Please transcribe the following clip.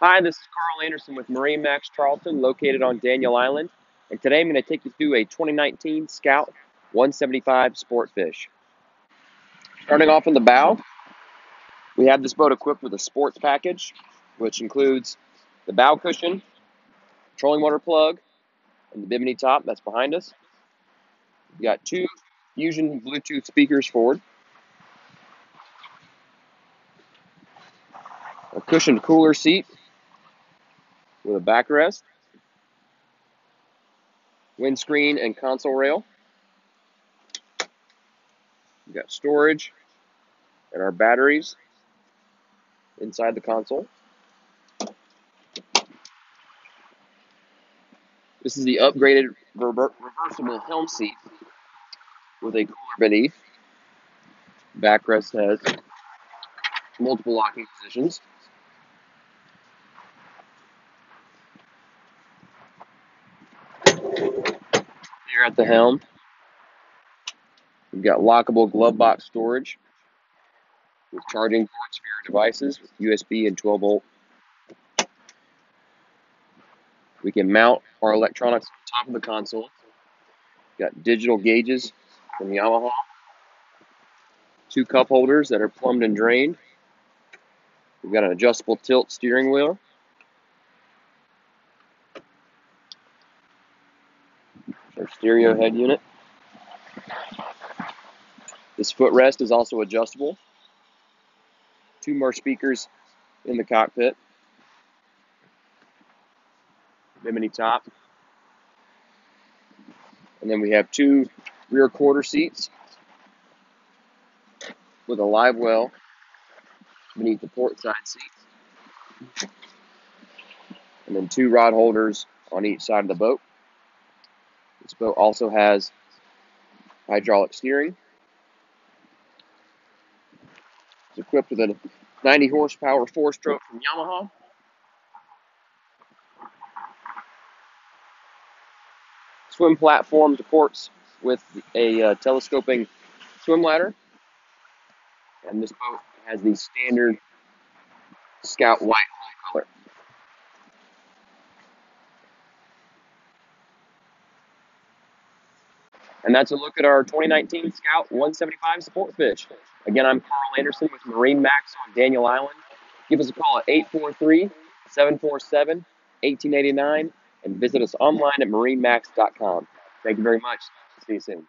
Hi, this is Carl Anderson with MarineMax Charleston, located on Daniel Island, and today I'm going to take you through a 2019 Scout 175 Sportfish. Starting off in the bow, we have this boat equipped with a sports package, which includes the bow cushion, trolling motor plug, and the bimini top that's behind us. We've got two Fusion Bluetooth speakers forward, a cushioned cooler seat with a backrest, windscreen and console rail. We've got storage and our batteries inside the console. This is the upgraded reversible Helm seat with a cooler beneath. Backrest has multiple locking positions. Here at the helm, we've got lockable glove box storage with charging ports for your devices, USB and 12-volt. We can mount our electronics on top of the console. We've got digital gauges from Yamaha, two cup holders that are plumbed and drained. We've got an adjustable tilt steering wheel. Our stereo head unit. This footrest is also adjustable. Two more speakers in the cockpit. Bimini top. And then we have two rear quarter seats with a live well beneath the port side seat. And then two rod holders on each side of the boat. This boat also has hydraulic steering. It's equipped with a 90 horsepower 4-stroke from Yamaha. Swim platform supports with a telescoping swim ladder. And this boat has the standard Scout white hull color. And that's a look at our 2019 Scout 175 Sportfish. Again, I'm Carl Anderson with MarineMax on Daniel Island. Give us a call at 843-747-1889 and visit us online at marinemax.com. Thank you very much. See you soon.